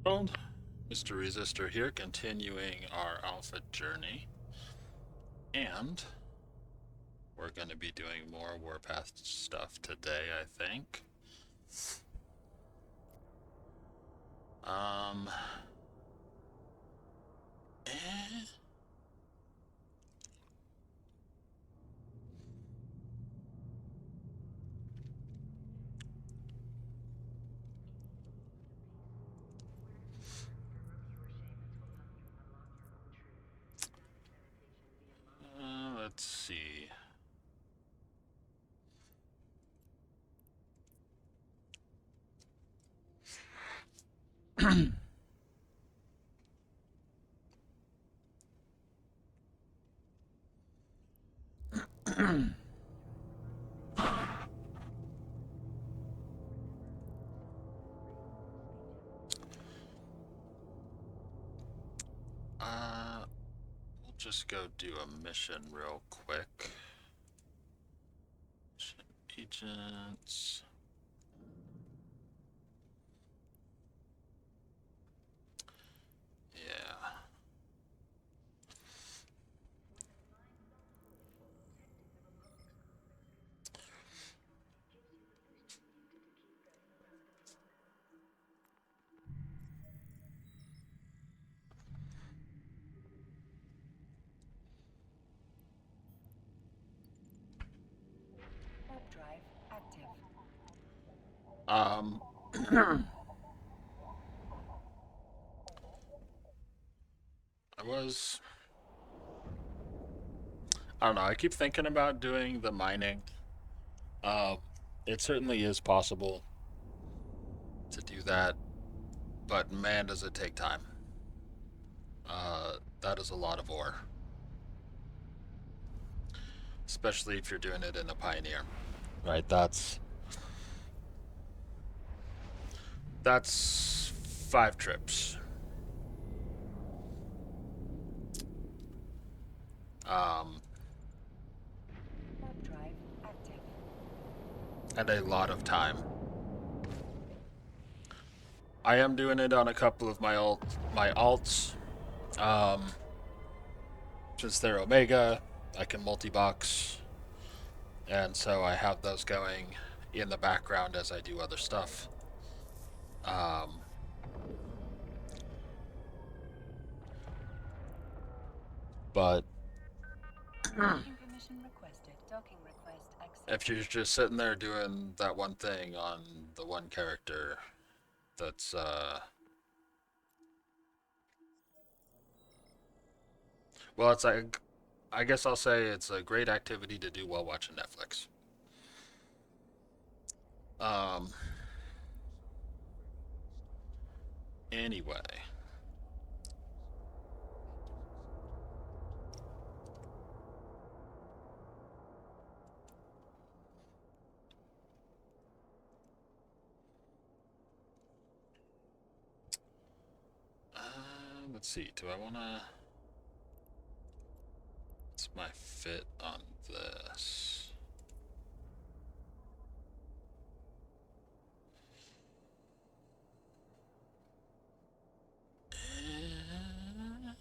Well, Mr. Resistor here, continuing our alpha journey, and we're going to be doing more Warpath stuff today, I think. Um, eh, let's see. We'll just go do a mission real quick. Mission agents. Yeah. Warp drive active. Um, I was. I don't know. I keep thinking about doing the mining. Um, it certainly is possible to do that, but man, does it take time. That is a lot of ore, especially if you're doing it in a Pioneer, right? That's 5 trips, um, Warp drive active. and a lot of time. I am doing it on a couple of my alts. Um, since they're Omega, I can multi-box, and so I have those going in the background as I do other stuff. Um, but Docking permission requested. Docking request if accepted. you're just sitting there doing that one thing on the one character, that's well, it's like I guess I'll say it's a great activity to do while watching Netflix. Um, anyway, let's see. Do I want to? What's my fit on this? Eh,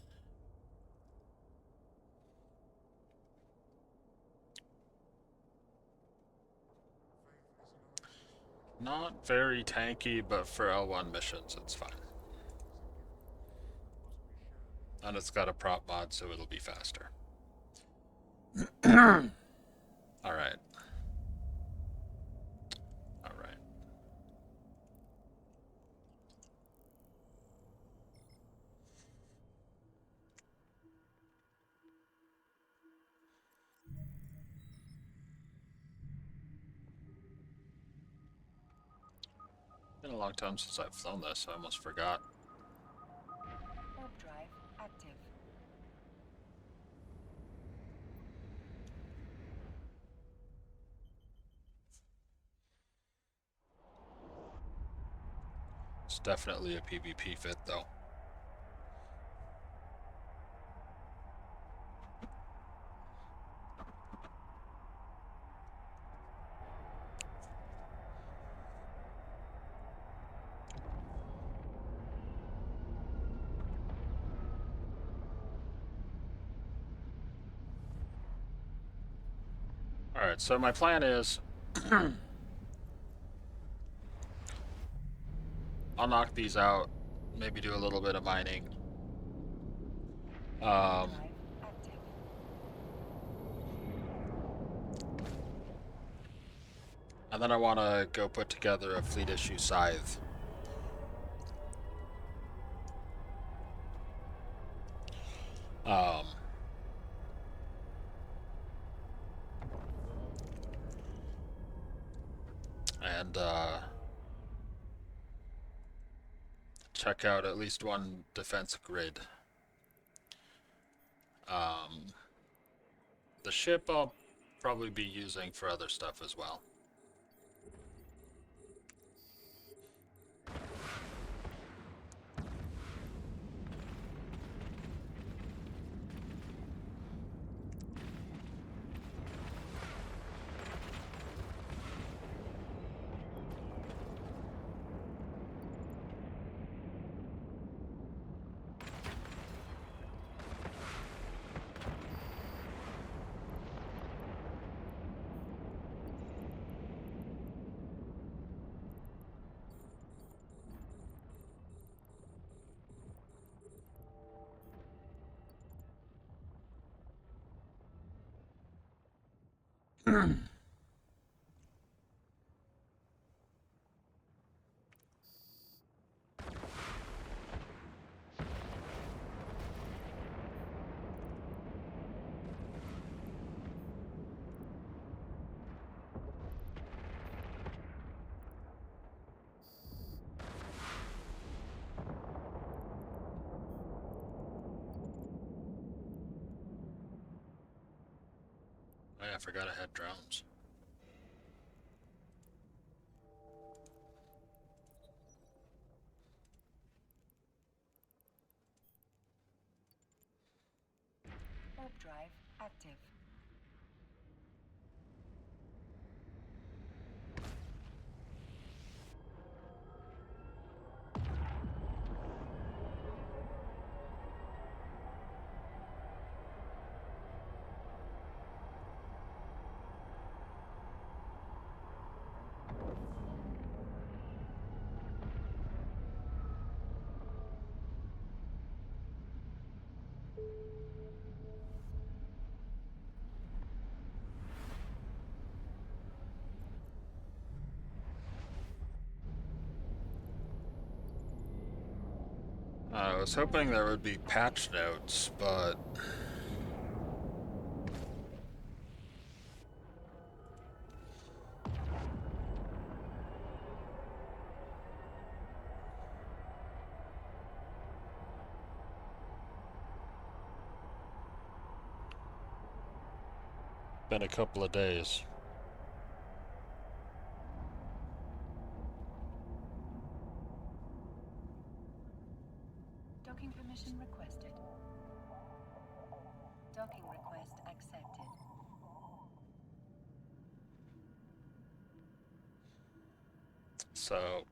Not very tanky, but for L1 missions, it's fine. And it's got a prop mod, so it'll be faster. All right. All right. Been a long time since I've flown this, so I almost forgot. Warp drive active. It's definitely a PvP fit, though. Alright, so my plan is I'll knock these out, maybe do a little bit of mining. Drive active. And then I want to go put together a fleet issue scythe. Um, and check out at least one defense grid. The ship I'll probably be using for other stuff as well. Oh yeah, I forgot I had drones. Warp drive active. I was hoping there would be patch notes, but been a couple of days. Docking permission requested. Docking request accepted. So,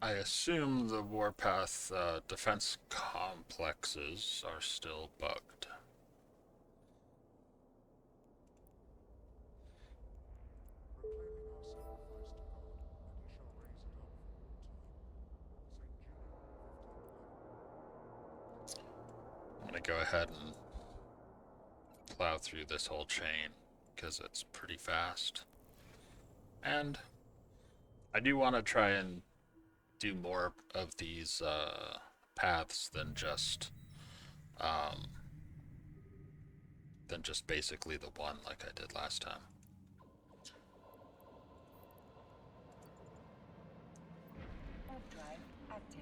I assume the Warpath defense complexes are still bugged. I'm gonna go ahead and plow through this whole chain because it's pretty fast. And I do want to try and do more of these paths um, than just basically the one like I did last time. Warp drive active.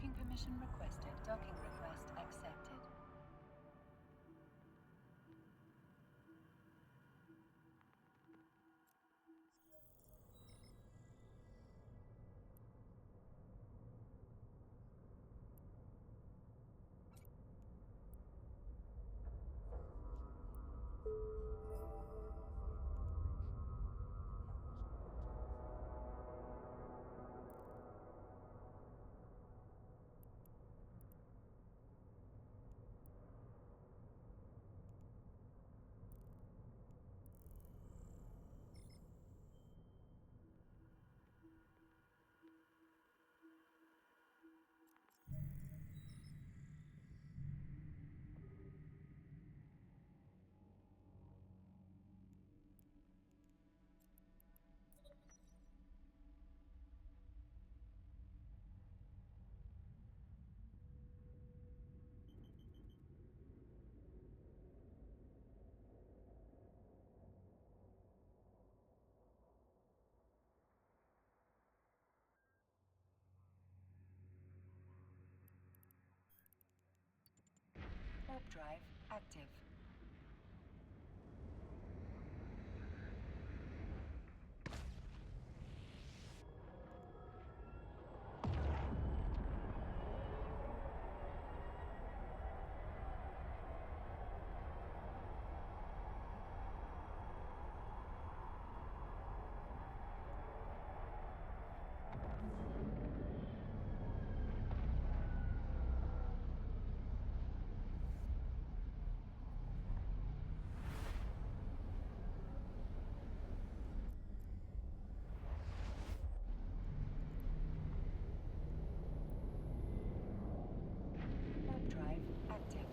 Docking permission requested. Docking request accepted. Warp drive active. Warp drive active.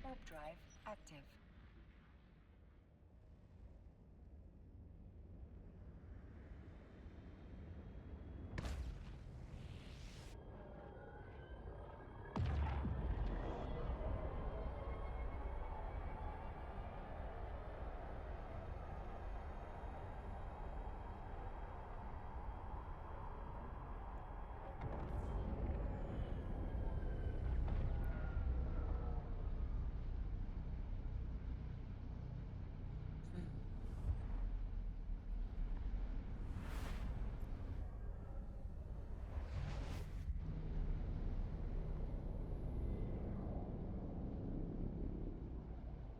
Warp drive active.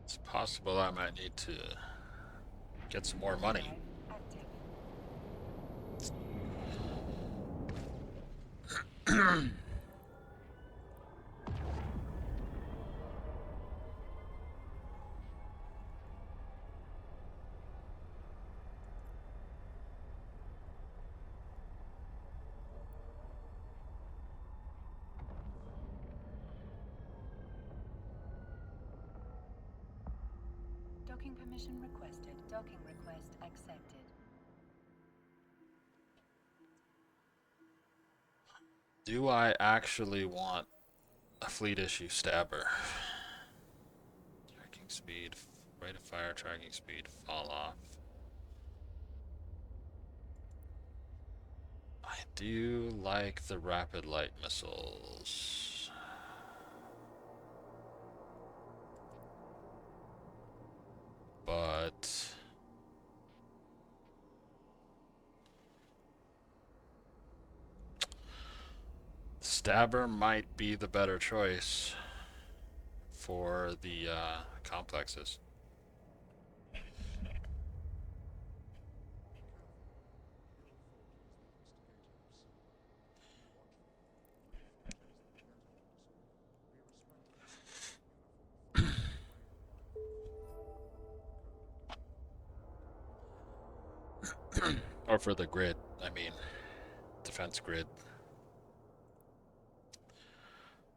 It's possible I might need to get some more money. Drive active. Docking permission requested. Docking request accepted. Do I actually want a fleet issue stabber? Tracking speed, rate of fire, tracking speed, fall off. I do like the rapid light missiles. But Stabber might be the better choice for the complexes. Or for the grid, I mean, defense grid.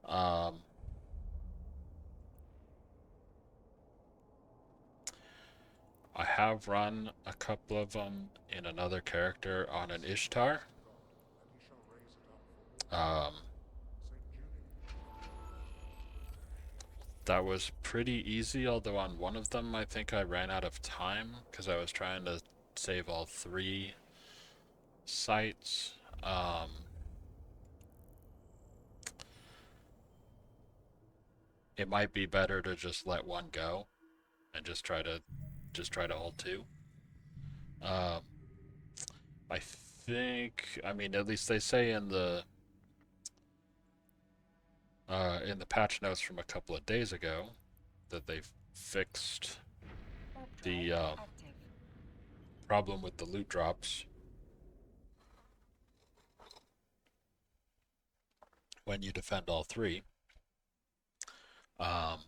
Um, I have run a couple of them in another character on an Ishtar. Um, that was pretty easy, although on one of them I think I ran out of time because I was trying to save all 3 sites. It might be better to just let one go and just try to hold 2. Um, I think, I mean, at least they say in the patch notes from a couple of days ago that they've fixed the problem with the loot drops when you defend all 3. Um,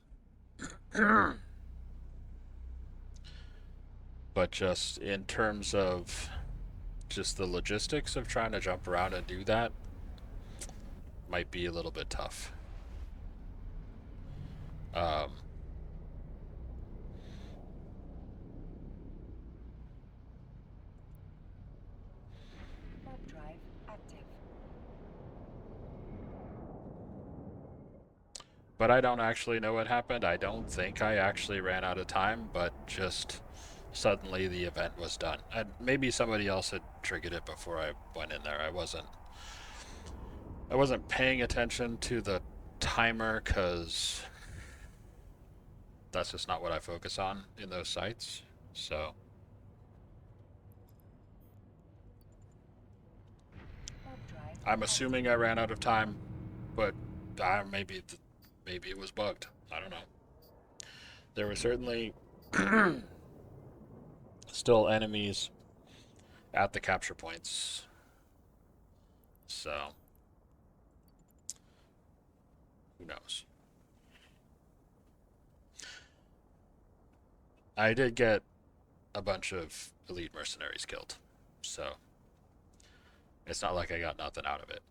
but just in terms of just the logistics of trying to jump around and do that might be a little bit tough. Um, Warp drive active. but I don't actually know what happened. I don't think I actually ran out of time, but just suddenly the event was done. And maybe somebody else had triggered it before I went in there. I wasn't paying attention to the timer because that's just not what I focus on in those sites. So Warp drive I'm assuming I ran out of time, but maybe maybe it was bugged. I don't know. There were certainly still enemies at the capture points, so who knows? I did get a bunch of elite mercenaries killed, so it's not like I got nothing out of it.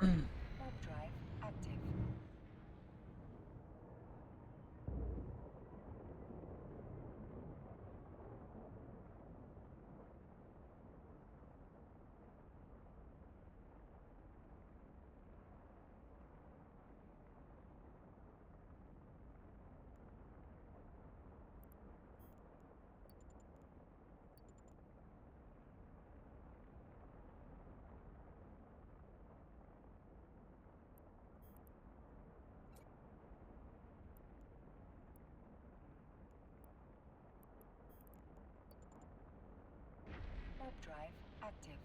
warp drive active. Warp drive active.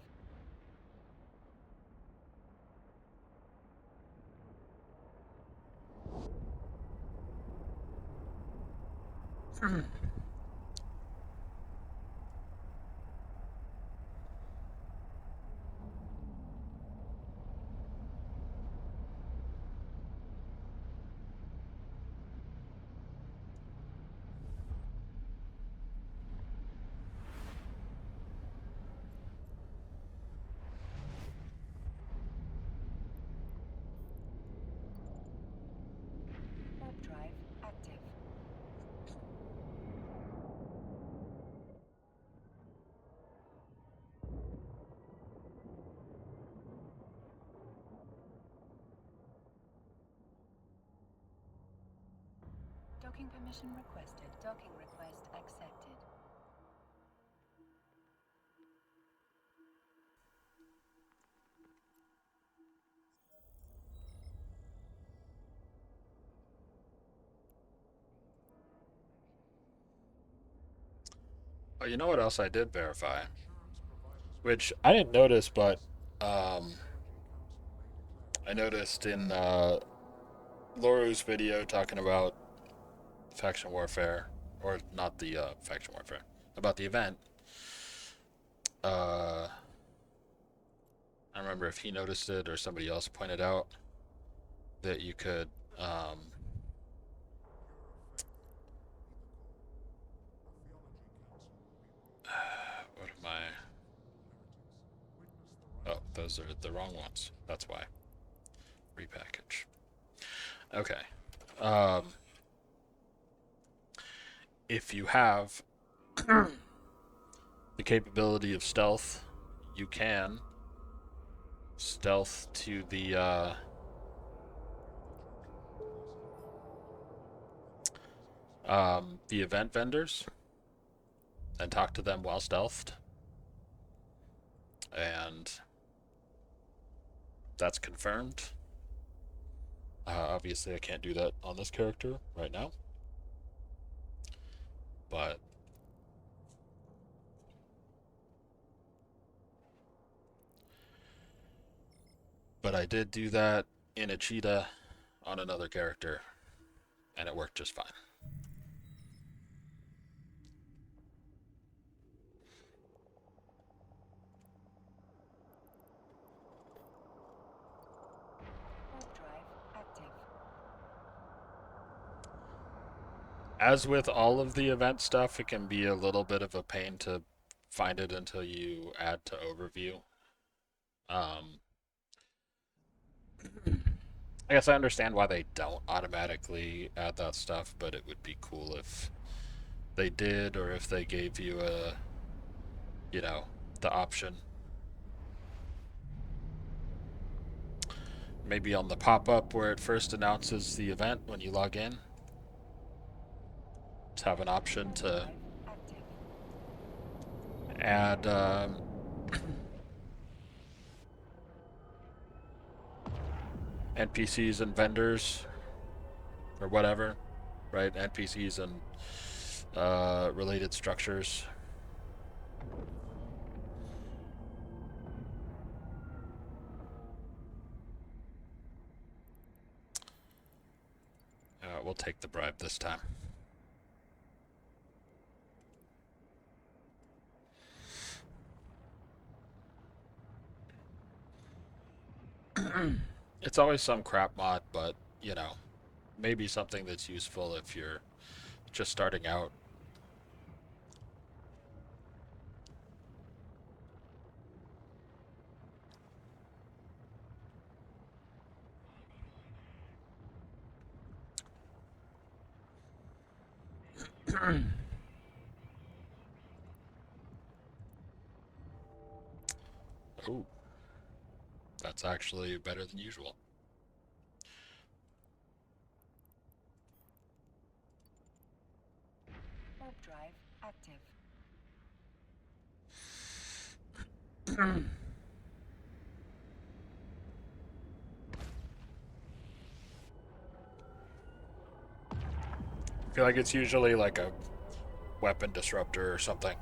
Warp drive active. Docking permission requested. Docking request accepted. Oh, you know what else I did verify? Which I didn't notice, but um, I noticed in Loru's video talking about faction warfare, or not the faction warfare, about the event. I don't remember if he noticed it or somebody else pointed out that you could. What am I? Oh, those are the wrong ones. That's why. Repackage. Okay. Um, if you have the capability of stealth, you can stealth to the event vendors and talk to them while stealthed, and that's confirmed. Obviously, I can't do that on this character right now, but I did do that in a cheetah on another character, and it worked just fine. Warp drive active. As with all of the event stuff, it can be a little bit of a pain to find it until you add to overview. Um, I guess I understand why they don't automatically add that stuff, but it would be cool if they did, or if they gave you the option. Maybe on the pop-up where it first announces the event when you log in, just have an option to add NPCs and vendors or whatever, right? NPCs and related structures. We'll take the bribe this time. It's always some crap mod, but maybe something that's useful if you're just starting out. Oh, that's actually better than usual. Warp drive active. I feel like it's usually like a weapon disruptor or something.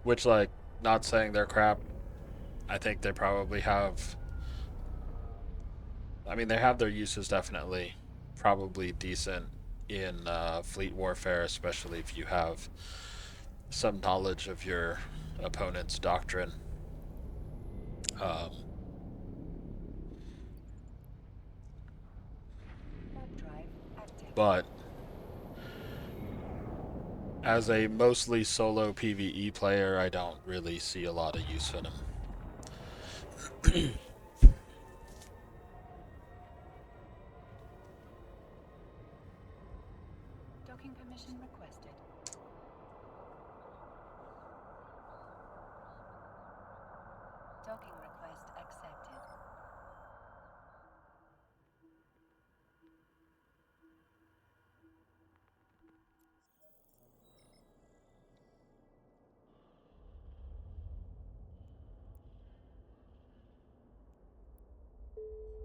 which, like, not saying they're crap. I think they probably have. I mean, they have their uses definitely. Probably decent in fleet warfare, especially if you have some knowledge of your opponent's doctrine. Um, Warp drive active. but as a mostly solo PvE player, I don't really see a lot of use in them. Docking permission requested. Docking request accepted. Always must we strive to show him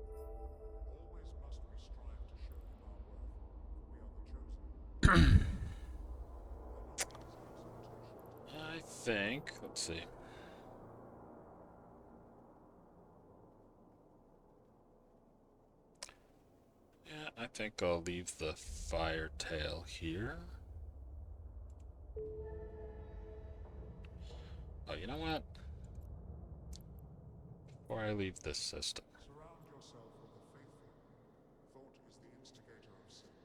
our worth, for we are the chosen. I think, let's see. Yeah, I think I'll leave the fire tail here. Oh, you know what? Before I leave this system, Surround yourself with the faithful. Thought is the instigator of sin.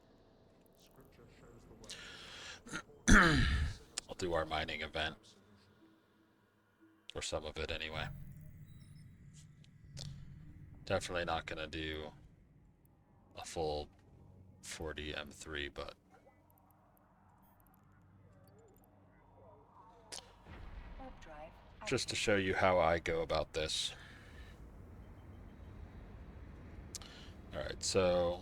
Scripture shows the way. I'll do our mining event. Or some of it anyway. Definitely not gonna do a full 40 M3, but Warp drive just to active. show you how I go about this. Alright, so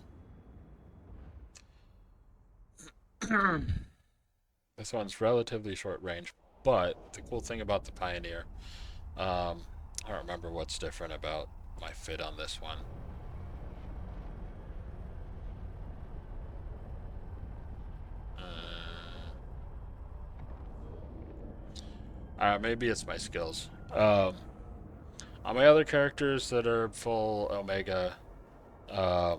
this one's relatively short range, but the cool thing about the Pioneer, I don't remember what's different about my fit on this one. Maybe it's my skills. On my other characters that are full Omega, I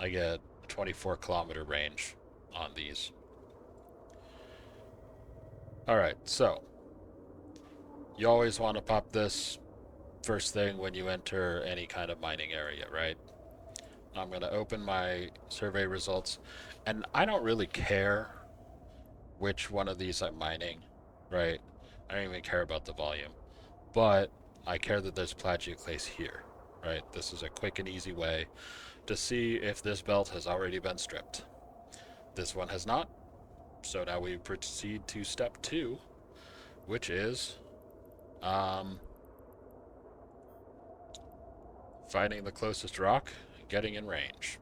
get 24-kilometer range on these. Alright, so you always want to pop this first thing when you enter any kind of mining area, right? I'm going to open my survey results, and I don't really care which one of these I'm mining, right? I don't even care about the volume, but I care that there's plagioclase here, right? This is a quick and easy way to see if this belt has already been stripped. This one has not, so now we proceed to step 2, which is finding the closest rock and getting in range.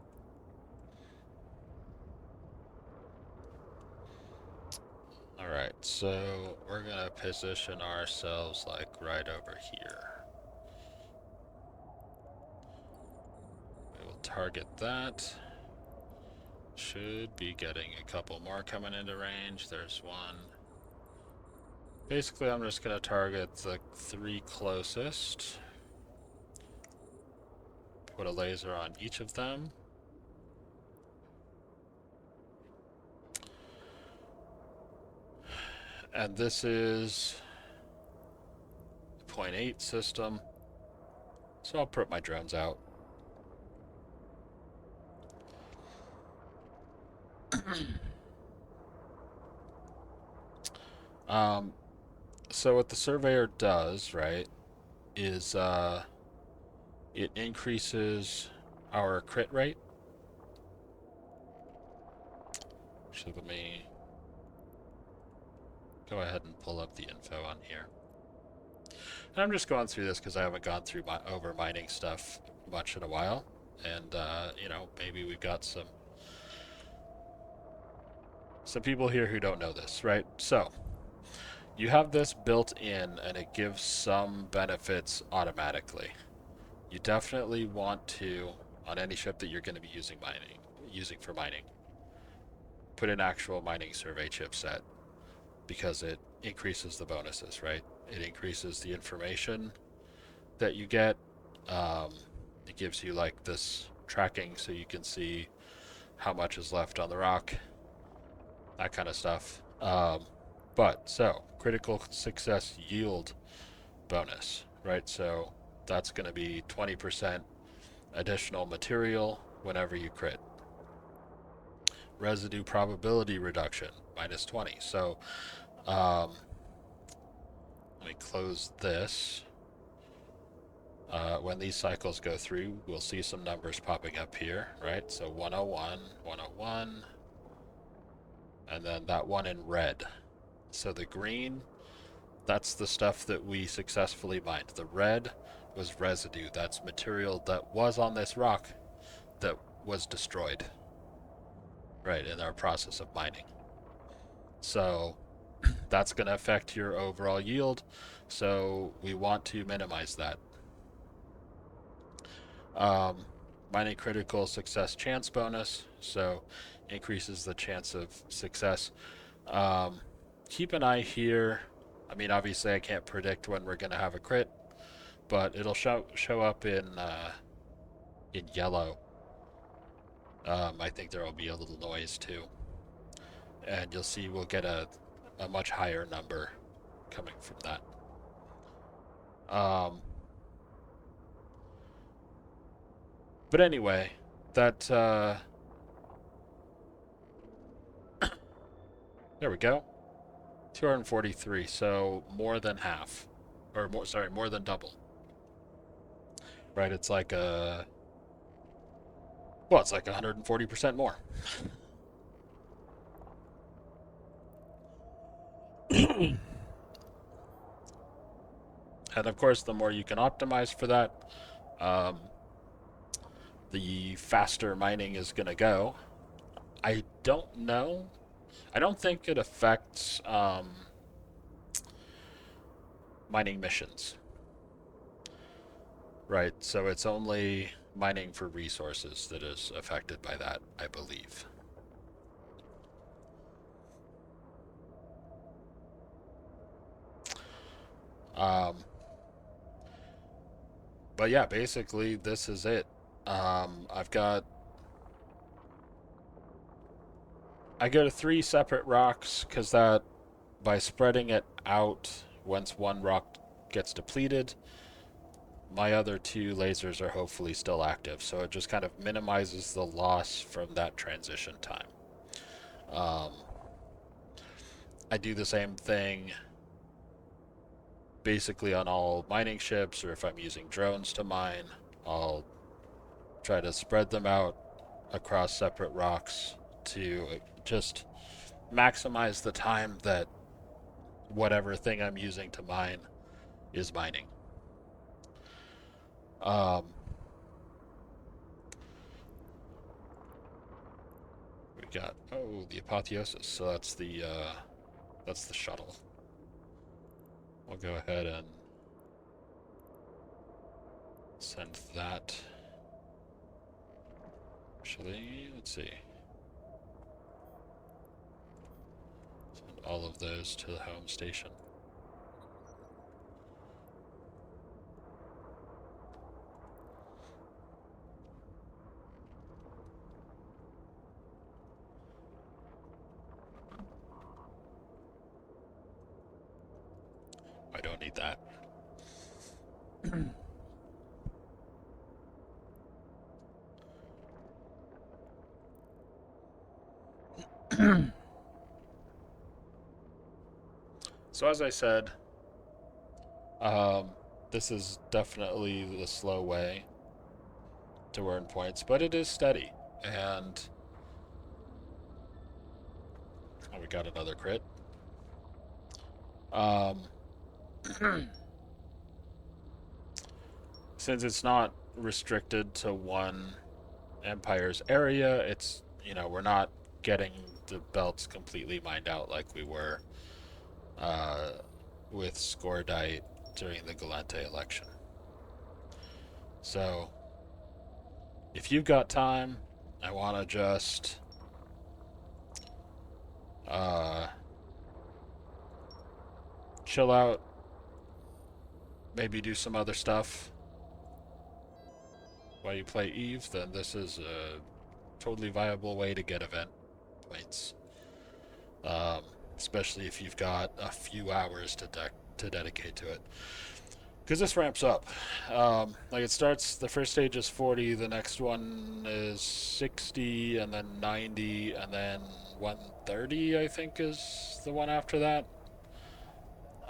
Alright, so we're gonna position ourselves like right over here. We will target that. Should be getting a couple more coming into range. There's one. Basically, I'm just gonna target the 3 closest. Put a laser on each of them. And this is 0.8 system. So I'll put my drones out. So what the surveyor does, right, is it increases our crit rate. So let me go ahead and pull up the info on here. And I'm just going through this because I haven't gone through my over mining stuff much in a while. And, you know, maybe we've got some people here who don't know this, right? So, you have this built in and it gives some benefits automatically. You definitely want to, on any ship that you're going to be using for mining, put an actual mining survey chipset. because it increases the bonuses, right? It increases the information that you get. It gives you like this tracking so you can see how much is left on the rock, that kind of stuff. So critical success yield bonus, right? So that's going to be 20% additional material whenever you crit. Residue probability reduction, minus 20. So let me close this. When these cycles go through, we'll see some numbers popping up here, right? So 101, 101, and then that one in red. So the green, that's the stuff that we successfully mined. The red was residue. That's material that was on this rock that was destroyed, right, in our process of mining. So that's going to affect your overall yield. So we want to minimize that. Mining critical success chance bonus, so increases the chance of success. Keep an eye here. I mean, obviously I can't predict when we're going to have a crit, but it'll show up in yellow. I think there will be a little noise too, and you'll see we'll get a much higher number coming from that. But anyway, that there we go. 243, so more than half, or more. Sorry, more than double. Right? It's like it's like 140% more. And of course, the more you can optimize for that, the faster mining is going to go. I don't know. I don't think it affects mining missions. Right, so it's only mining for resources that is affected by that, I believe. But yeah, basically this is it. I go to 3 separate rocks because that, by spreading it out, once one rock gets depleted, my other 2 lasers are hopefully still active. So it just kind of minimizes the loss from that transition time. I do the same thing basically on all mining ships, or if I'm using drones to mine, I'll try to spread them out across separate rocks to just maximize the time that whatever thing I'm using to mine is mining. We got the apotheosis, so that's the shuttle. We'll go ahead and send that. Actually, let's see. Send all of those to the home station. I don't need that. So as I said, this is definitely the slow way to earn points, but it is steady. And we got another crit. Since it's not restricted to one empire's area, it's, we're not getting the belts completely mined out like we were with Scordite during the Galente election. So if you've got time, I want to just chill out, maybe do some other stuff while you play Eve, then this is a totally viable way to get event points. Um, Especially if you've got a few hours to dedicate to it. Because this ramps up. Like it starts, the first stage is 40, the next one is 60, and then 90, and then 130, I think, is the one after that.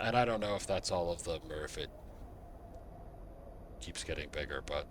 And I don't know if that's all of them or if it keeps getting bigger, but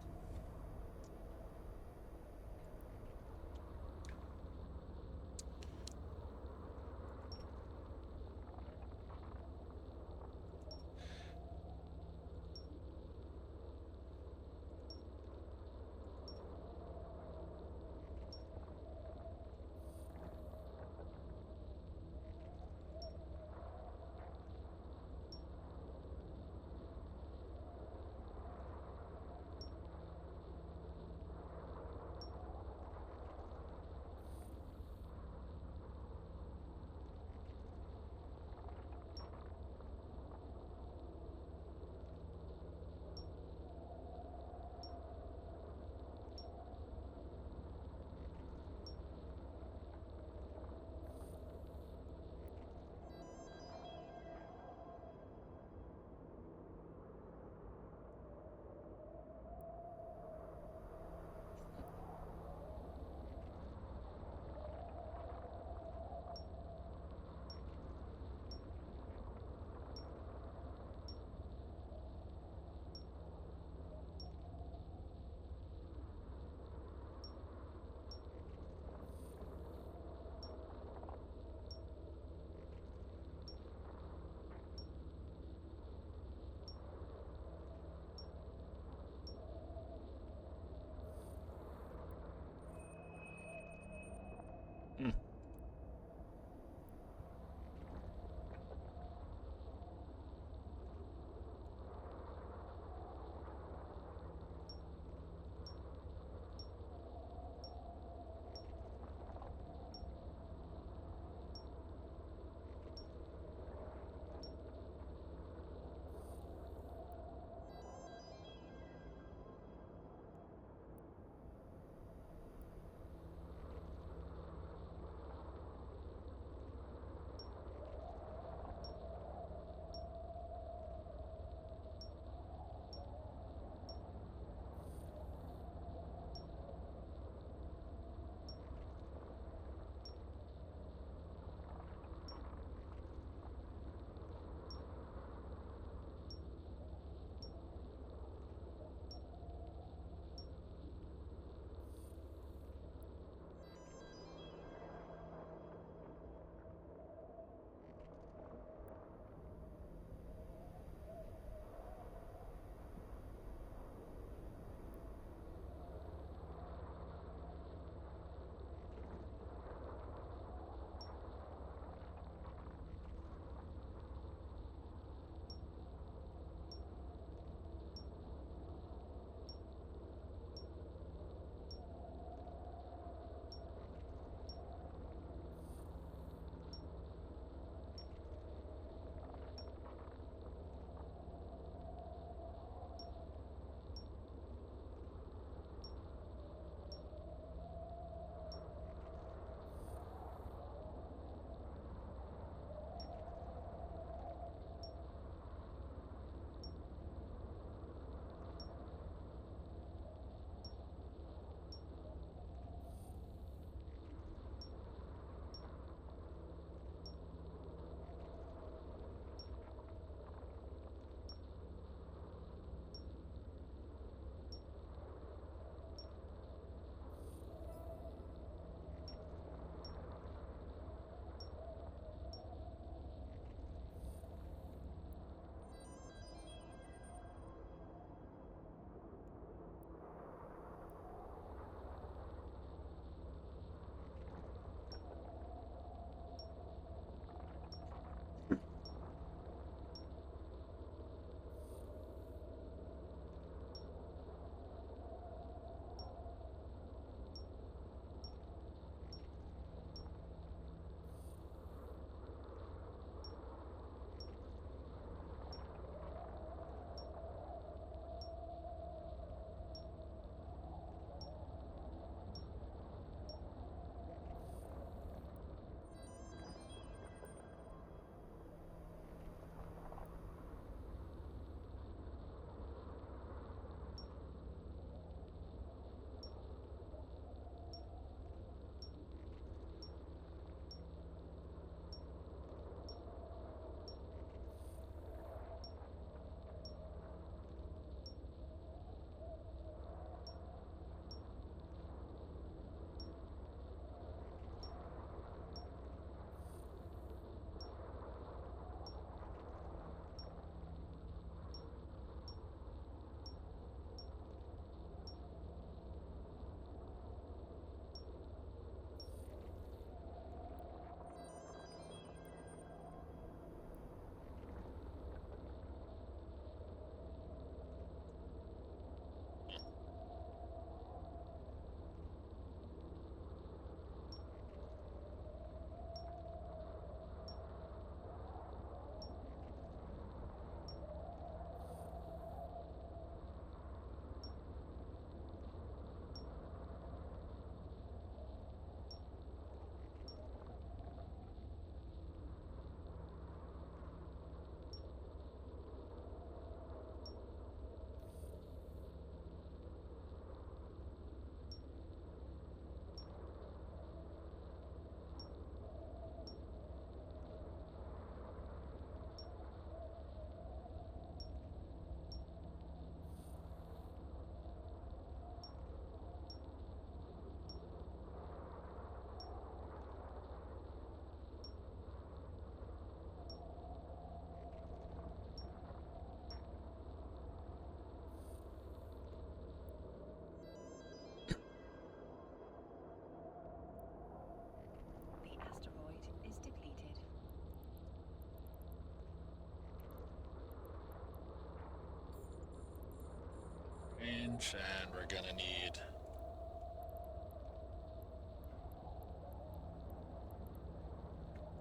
range, and we're gonna need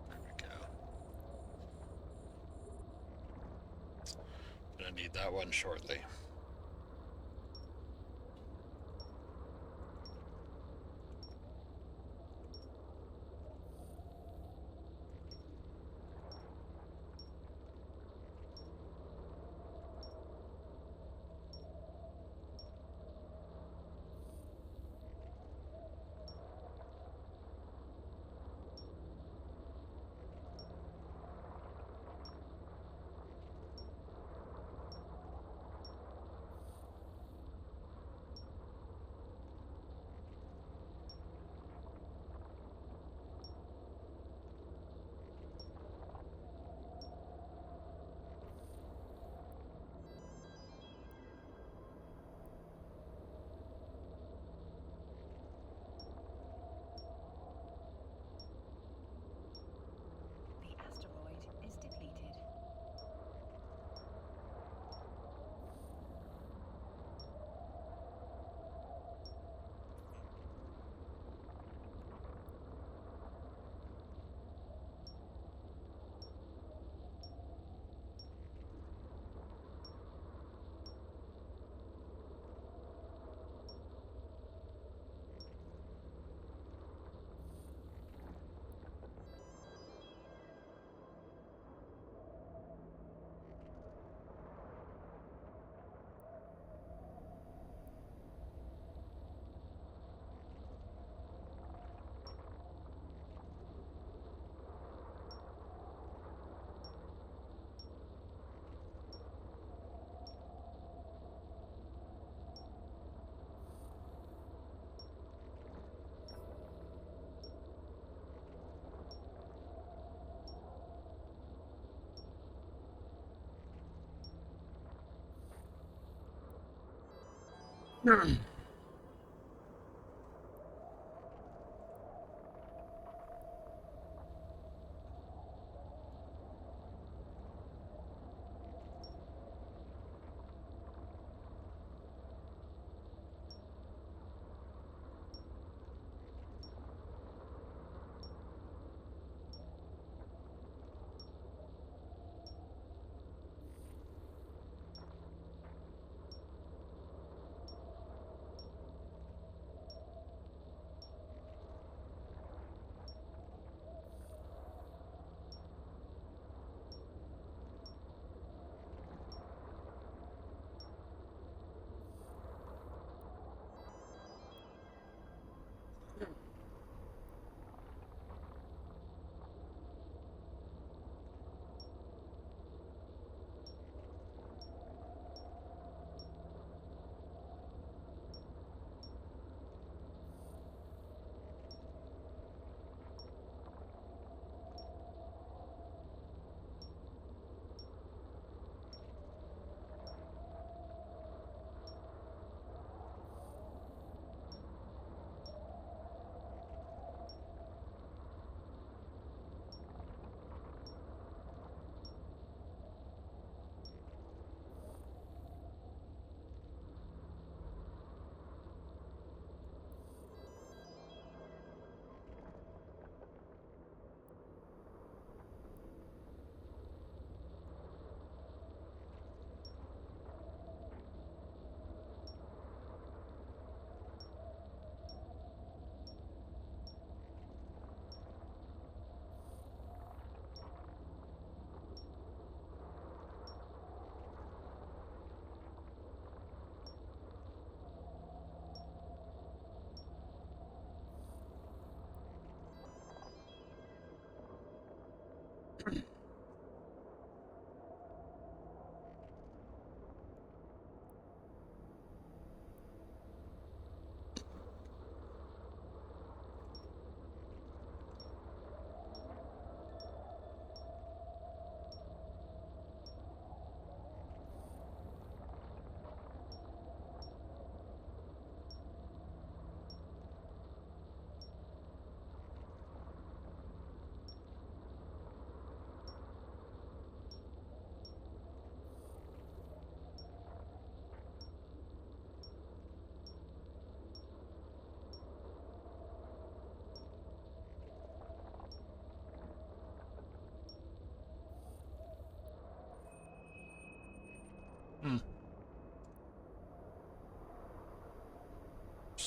there we go. Gonna need that one shortly. The asteroid is depleted.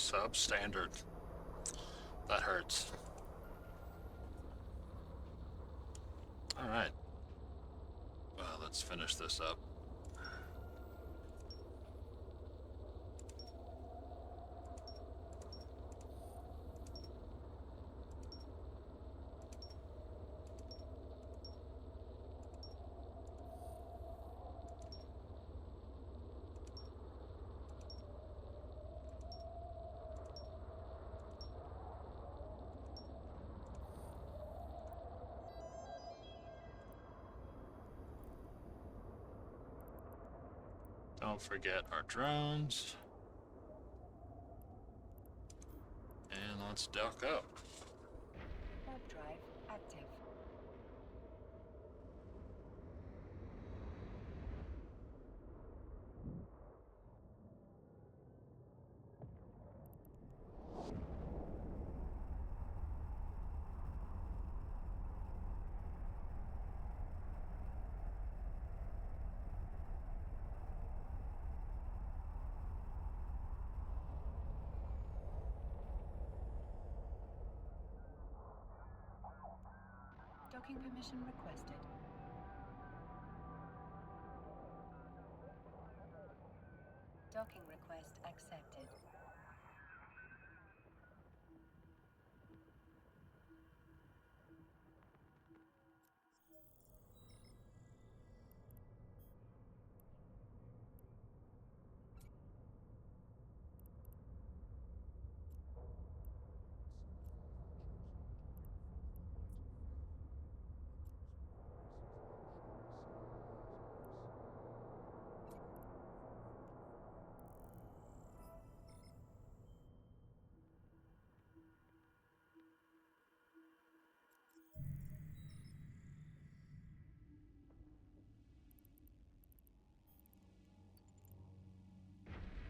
Substandard. That hurts. Alright. Well, let's finish this up. Don't forget our drones. And let's dock up. Warp drive active. Docking permission requested. Docking request accepted.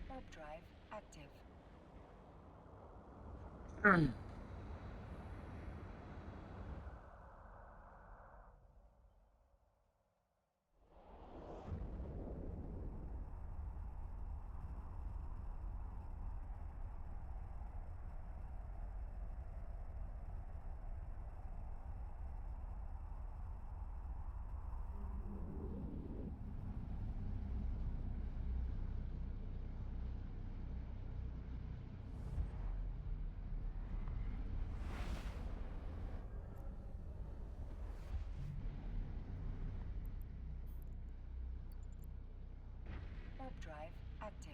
Warp drive active. Warp drive active.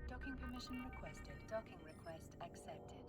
Docking permission requested. Docking request accepted.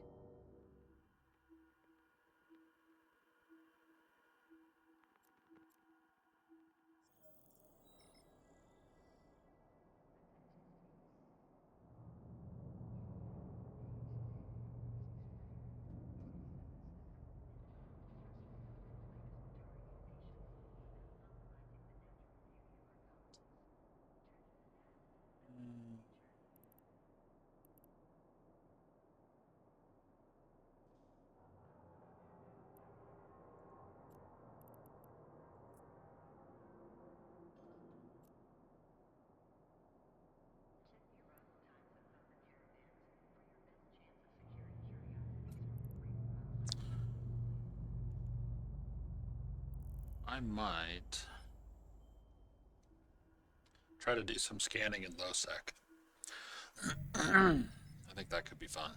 I might try to do some scanning in LowSec. I think that could be fun.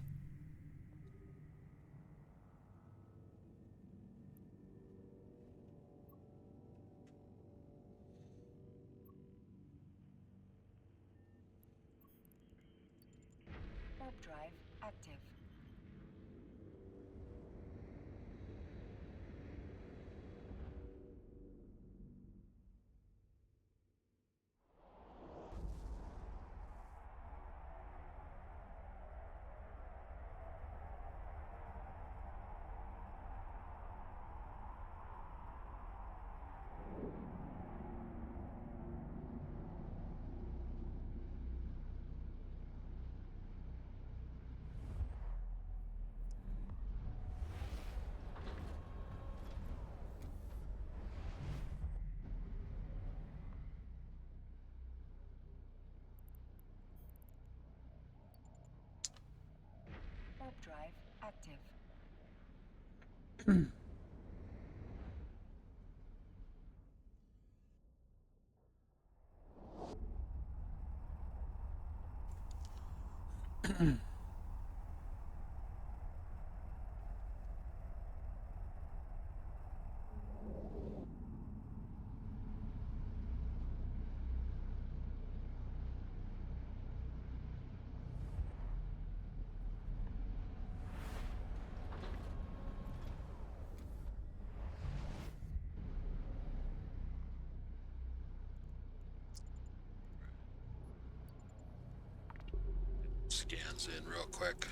Warp drive active. active. Scans in real quick.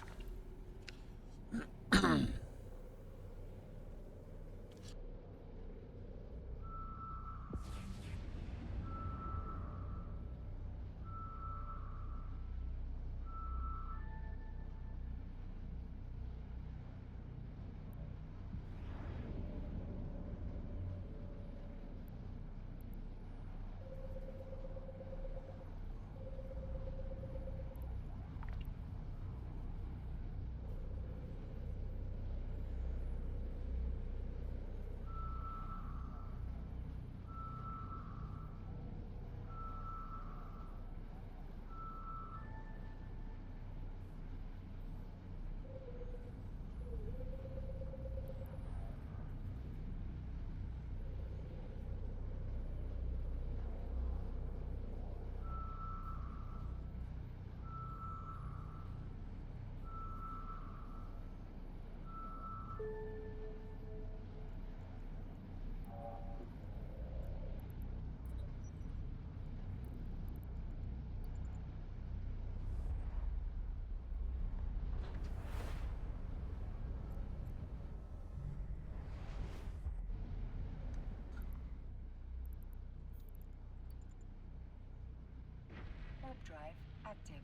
Warp drive active.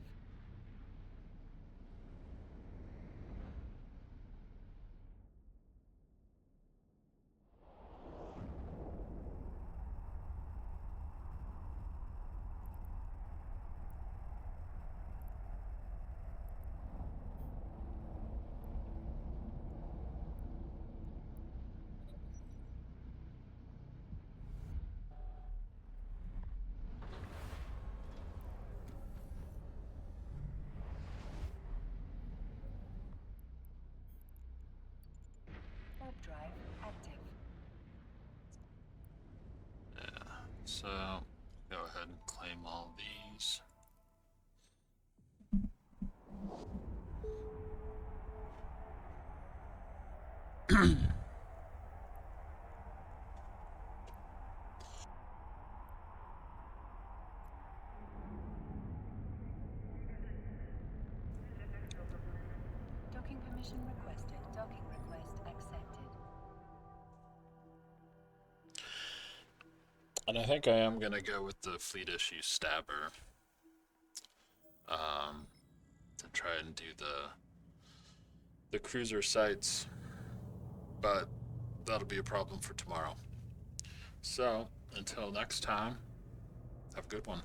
Warp drive active. Yeah. So go ahead and claim all these. Docking permission requested. Docking request accepted. And I think I am gonna go with the fleet issue stabber. To try and do the cruiser sites, but that'll be a problem for tomorrow. So until next time, have a good one.